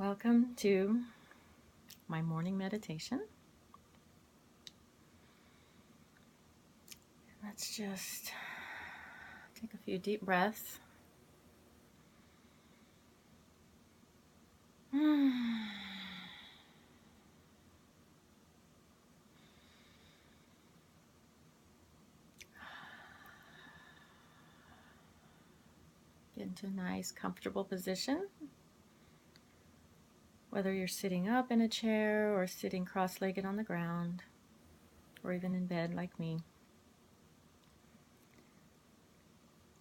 Welcome to my morning meditation. Let's just take a few deep breaths. Get into a nice, comfortable position. Whether you're sitting up in a chair or sitting cross-legged on the ground, or even in bed like me.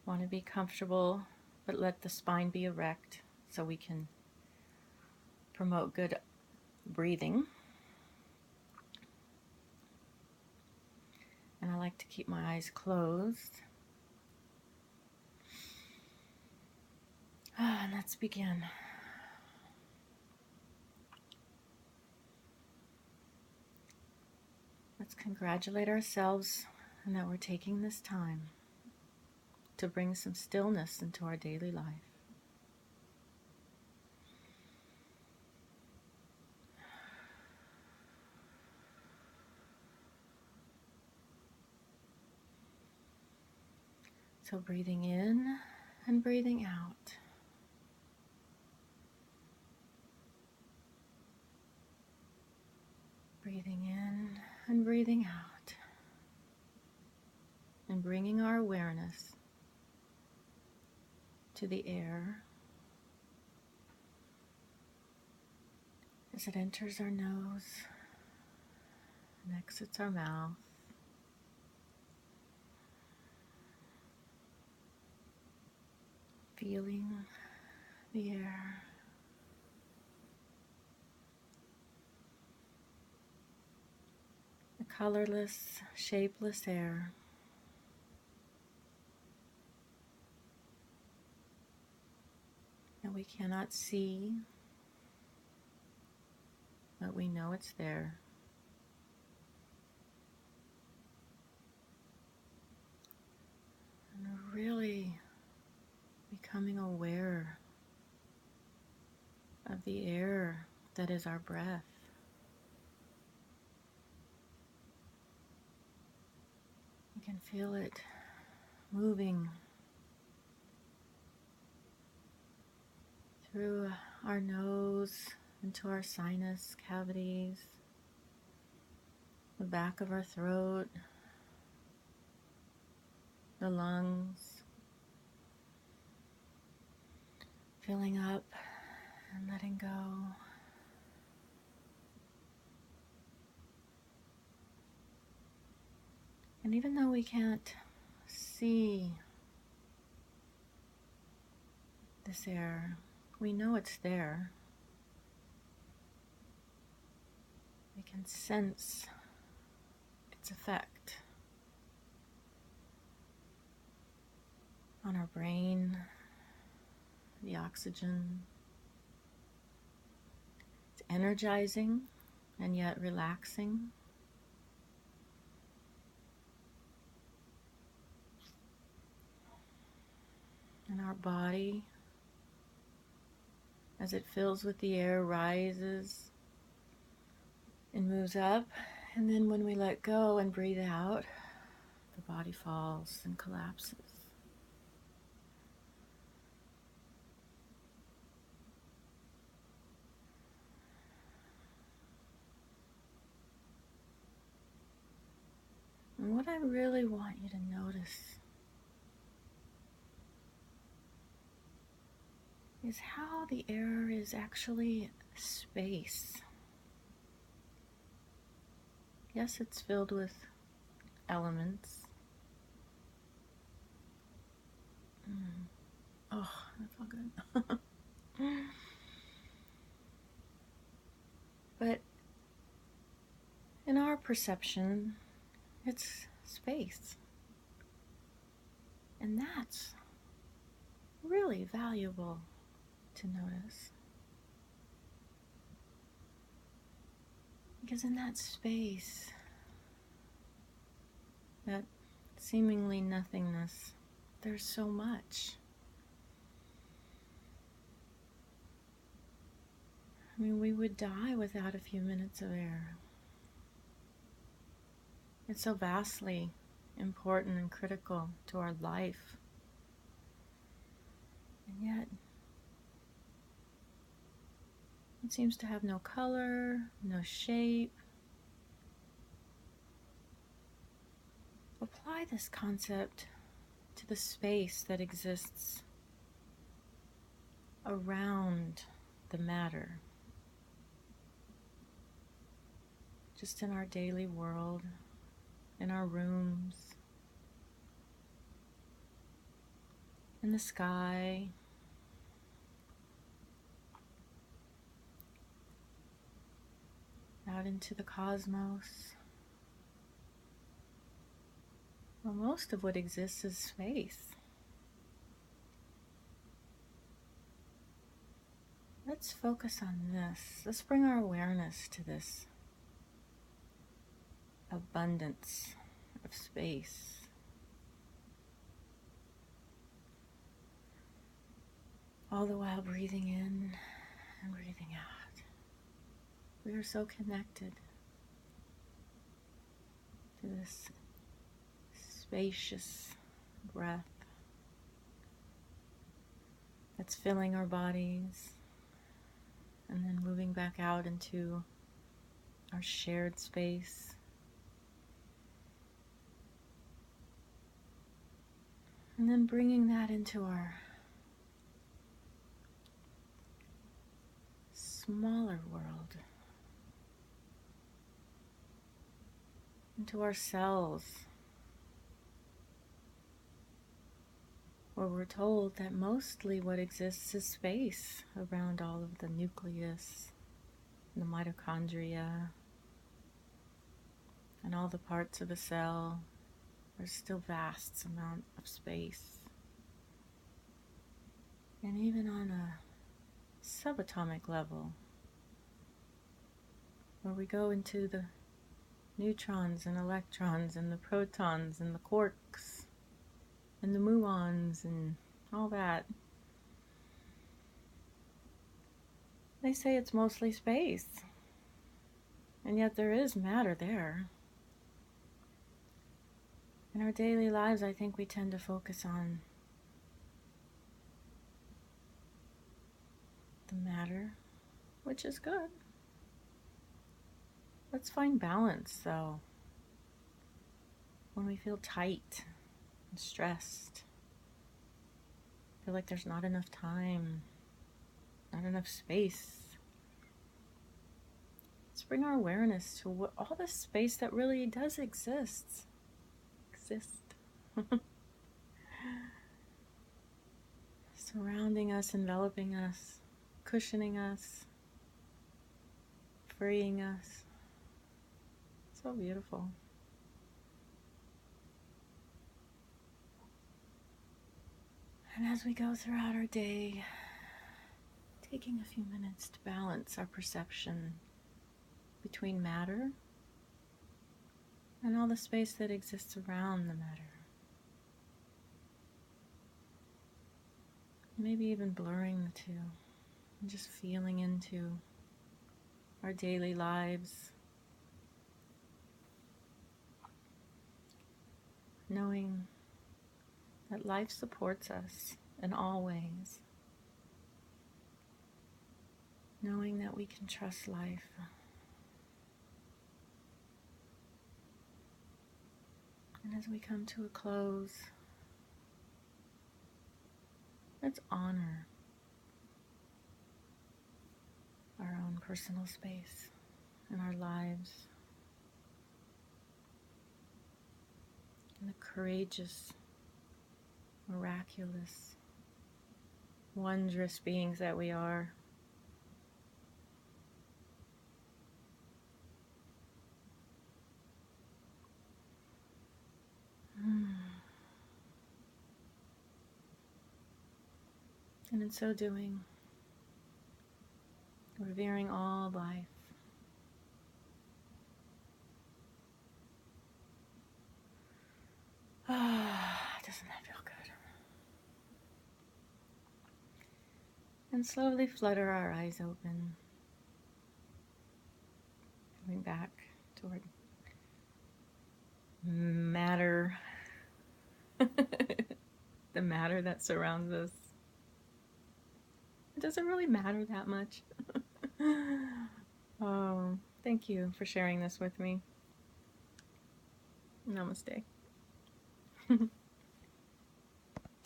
Want to be comfortable, but let the spine be erect so we can promote good breathing. And I like to keep my eyes closed. And let's begin. Let's congratulate ourselves and that we're taking this time to bring some stillness into our daily life. So breathing in and breathing out. Breathing in and breathing out. And bringing our awareness to the air as it enters our nose and exits our mouth. Feeling the air. The colorless, shapeless air. That we cannot see, but we know it's there. And really becoming aware of the air that is our breath. We can feel it moving through our nose into our sinus cavities, the back of our throat, the lungs, filling up and letting go. And even though we can't see this air, we know it's there. We can sense its effect on our brain, the oxygen. It's energizing and yet relaxing. And our body, as it fills with the air, rises and moves up. And then when we let go and breathe out, the body falls and collapses. And what I really want you to notice is how the air is actually space. Yes, it's filled with elements. Oh, that felt good. But in our perception, it's space. And that's really valuable to notice. Because in that space, that seemingly nothingness, there's so much. I mean, we would die without a few minutes of air. It's so vastly important and critical to our life. And yet, it seems to have no color, no shape. Apply this concept to the space that exists around the matter, just in our daily world, in our rooms, in the sky, out into the cosmos. Well, most of what exists is space. Let's focus on this. Let's bring our awareness to this abundance of space. All the while breathing in and breathing out. We are so connected to this spacious breath that's filling our bodies and then moving back out into our shared space. And then bringing that into our smaller world, into our cells, where we're told that mostly what exists is space around all of the nucleus, the mitochondria, and all the parts of the cell. There's still vast amount of space. And even on a subatomic level, where we go into the neutrons and electrons and the protons and the quarks and the muons and all that. They say it's mostly space, and yet there is matter there. In our daily lives, I think we tend to focus on the matter, which is good. Let's find balance, though. When we feel tight and stressed, feel like there's not enough time, not enough space, let's bring our awareness to all the space that really does exist. Surrounding us, enveloping us, cushioning us, freeing us. So beautiful. And as we go throughout our day, taking a few minutes to balance our perception between matter and all the space that exists around the matter. Maybe even blurring the two and just feeling into our daily lives, knowing that life supports us in all ways, knowing that we can trust life. And as we come to a close, let's honor our own personal space in our lives and the courageous, miraculous, wondrous beings that we are. And in so doing, revering all life. Doesn't that feel good? And slowly flutter our eyes open. Coming back toward matter, the matter that surrounds us. It doesn't really matter that much. Oh, thank you for sharing this with me. Namaste.